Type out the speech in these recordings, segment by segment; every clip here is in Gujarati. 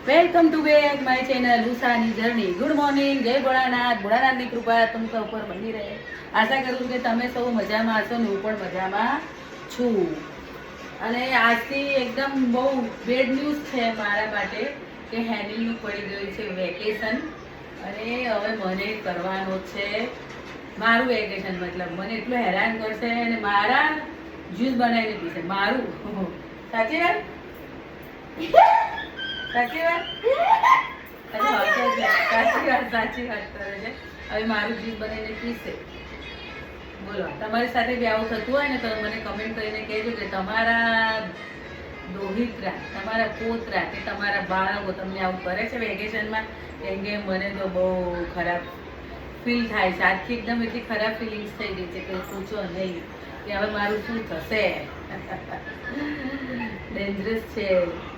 Welcome to back my channel ઉષાની જર્ની. ગુડ મોર્નિંગ, જય ભોળાનાથ. ભોળાનાથની કૃપા तुम सब પર બની રહે. આશા કરું છું કે તમે સૌ મજામાં હશો ને હું પણ મજામાં છું. અને આજથી એકદમ બહુ બેડ ન્યૂઝ છે મારા માટે કે હેનિલનું પડી ગયું છે વેકેશન. અને હવે મને કરવાનો છે મારું વેકેશન. મતલબ મને એટલું હેરાન કરશે અને મારા જ્યુસ બનાવીને પીશે મારું. સાચી વાત? સાચી વાત સાચી વાત કરે છે. હવે મારું જ્યુસ બનાવીને પીશે. બોલો, તમારી સાથે બી આવું થતું હોય ને તો મને કમેન્ટ કરીને કહેજો કે તમારા દોહિત્રા, તમારા પોતરા કે તમારા બાળકો તમને આવું કરે છે વેકેશનમાં. કેમ કે મને તો બહુ ખરાબ ફીલ થાય છે. આજથી એકદમ એટલી ખરાબ ફિલિંગ્સ થઈ ગઈ છે કે પૂછો નહીં કે હવે મારું શું થશે. ડેન્જરસ છે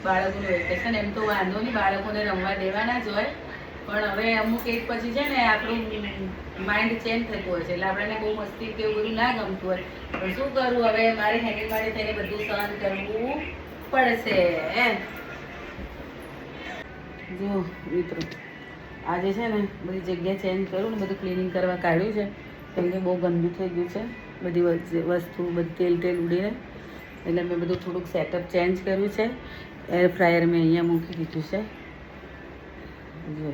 બાળકોનું વેકેશન. એમ તો વાંધો નહીં, બાળકોને રમવા દેવાના જ હોય, પણ હવે અમુક એક પછી છે ને આપણું માઇન્ડ ચેન્જ થતું હોય છે એટલે આપણને બહુ મસ્તી કે એવું બધું ના ગમતું હોય. પણ શું કરવું, હવે મારે હેન્ડલ માટે થઈને બધું સહન કરવું પડશે. જો મિત્રો, આજે છે ને બધી જગ્યા ચેન્જ કરું ને બધું ક્લિનિંગ કરવા કાઢ્યું છે કેમ કે બહુ ગંદુ થઈ ગયું છે બધી વસ્તુ, બધી તેલ ઉડીને. એટલે મેં બધું થોડુંક સેટઅપ ચેન્જ કર્યું છે. એર ફ્રાયર મેં અહીંયા મૂકી દીધું છે જો.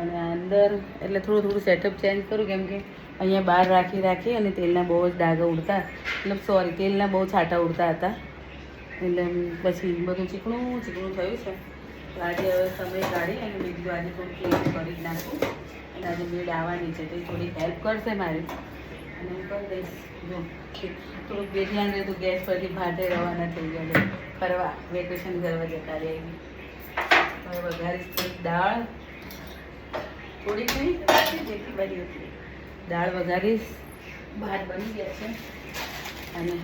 અને અંદર એટલે થોડું સેટઅપ ચેન્જ કરું કેમ કે અહીંયા બહાર રાખી અને તેલના બહુ જ ડાઘા ઉડતા, મતલબ સોરી તેલના બહુ છાંટા ઉડતા હતા. એટલે પછી બધું ચીકણું થયું છે. તો આજે હવે સમય કાઢી અને મેં કીધું આજે થોડું ક્લીન કરી જ નાખું. અને આજે મેડ આવવાની છે તો એ થોડી હેલ્પ કરશે મારી અને હું કરી દઈશ. જો થોડુંક બે ધ્યાન રહે તો ગેસ પરથી ભાતે રવાના થઈ ગયા ફરવા, વેકેશન કરવા જતા રહે. હવે વઘારીશ થોડીક દાળ, થોડીક નહીં જેટલી બની હતી દાળ વઘારીશ. ભાત બની ગયા છે અને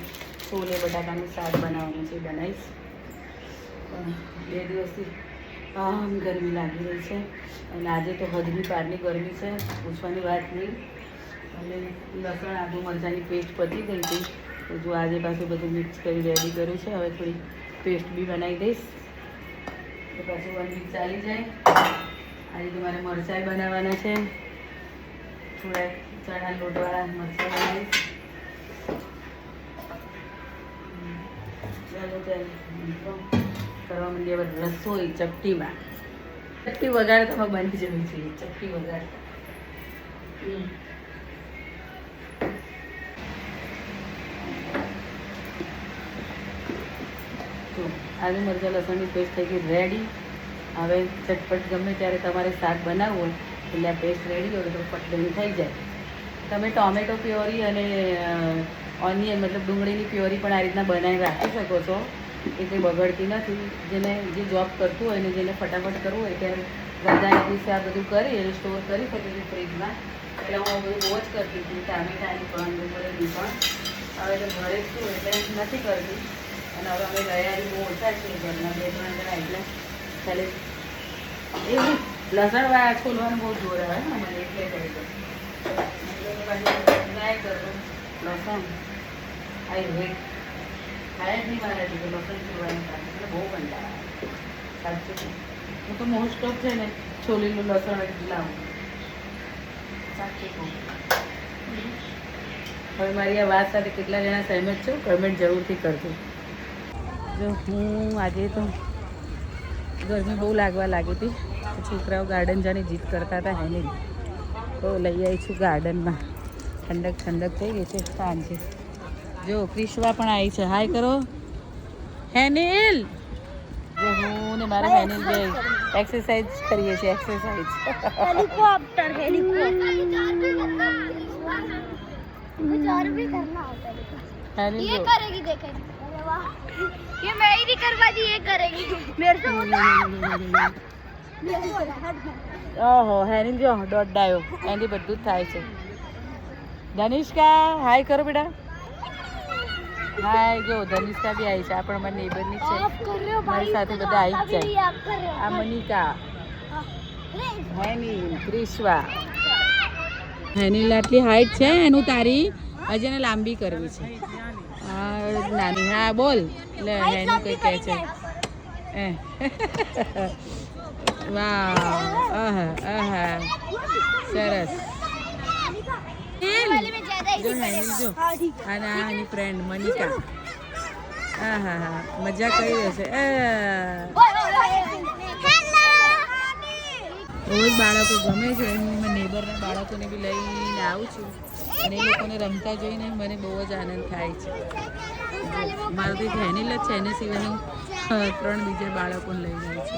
છોલે બટાકાનું શાક બનાવવાનું છે, બનાવીશ. પણ 2 દિવસથી આમ ગરમી લાગી રહી છે અને આજે તો હદની પારની ગરમી છે, પૂછવાની વાત નહીં. અને લસણ આદુ મરચાંની પેસ્ટ પતી ગઈ હતી તો જો આજે પાછું બધું મિક્સ કરી રેડી કર્યું છે. હવે થોડી પેસ્ટ બી બનાવી દઈશ તો પાછું 1 વીક ચાલી જાય. આજે તો મારે મરચાં બનાવવાના છે, થોડા ચણા લોટવાળા મરચાં બનાવીશ. ચાલો ત્યારે કરવા માંડીએ હવે રસોઈ. ચપટી વગાડે તો બની જવી જોઈએ. ચપટી વગાડે આલુ મરચાં લસણની પેસ્ટ થઈ ગઈ રેડી. હવે ચટપટ ગમે ત્યારે તમારે શાક બનાવવું હોય એટલે આ પેસ્ટ રેડી હોય તો પટલીને થઈ જાય. તમે ટોમેટો પ્યોરી અને ઓનિયન મતલબ ડુંગળીની પ્યોરી પણ આ રીતના બનાવી રાખી શકો છો, એ કંઈ બગડતી નથી. જે જોબ કરતું હોય ને જેને ફટાફટ કરવું હોય ત્યારે રજાના દિવસે આ બધું કરી અને સ્ટોર કરી શકે છે ફ્રીજમાં. એટલે હું બધું બહુ જ કરતી હતી, ટામેટાની પણ ડુંગળીની પણ. હવે તો ઘરે જ છું એટલે નથી કરતી. અને હવે અમે રહ્યા બહુ ઓછા છીએ ઘરના, 2-3 જણા, એટલે ખાલી એવું લસણ છોલવાનું બહુ જોર આવે ને મને, એટલે કરી દઉં. ટ્રાય કરું લસણ આઈ વેટ ખાય જ નહીં મારાથી તો લસણ છોલવાનું કામ એટલે બહુ કંટાળા આવે સાચું. હું તો મોસ્ટ ઓફ છે ને છોલેલું લસણ જ લાવું સાચું કહું. હવે મારી આ વાત સાથે કેટલા જણા સહેમત છો કમેન્ટ જરૂરથી કરજો. જો હું આજે તો ગરમી બહુ લાગવા લાગી હતી, છોકરાઓ ગાર્ડન જવાની જીદ કરતા હતા હેનિલ, તો લઈ આવી છું ગાર્ડનમાં. ઠંડક થઈ ગઈ છે સાંજે. જો ક્રિશવા પણ આવી છે, હાય કરો હેનિલ. જો હું ને મારા હેનિલ બે એક્સરસાઇઝ કરીએ છીએ. એક્સરસાઇઝ हेलीकॉप्टर भी करना होता है। ये करेगी, देखेगी। अरे वाह, ये मैं ही नहीं करवा दी, ये करेगी मेरे से होता है। ઓહો હેનિલ જો દોડ આવ્યો, એની બધું જ થાય છે. ધનિષ્કા હાય કરો બેટા. હાય. જો ધનિષ્કા બી આવી છે, આ પણ મારી નેબરની છે, મારી સાથે બધા આવી જ જાય. આ મનિકા, હેનિલ, ક્રિશવા. હેનિલ આટલી હાઈટ છે એનું, તારી હજી એને લાંબી કરવી છે. નાની. હા બોલ. એટલે હેનિલ કંઈ કહે છે, વાહ આહા આહા સરસ वाले में ज्यादा જો હેનિલ જો અને આની ફ્રેન્ડ મનિકા આહા હા મજા કરી રહેશે બહુ જ બાળકો ગમે છે મેં નેબરના બાળકોને બી લઈને આવું છું અને એ લોકોને રમતા જોઈને મને બહુ જ આનંદ થાય છે મારું તો એક હેનિલ જ છે એને સિવાયનું 3 બીજા બાળકોને લઈ જાય છે.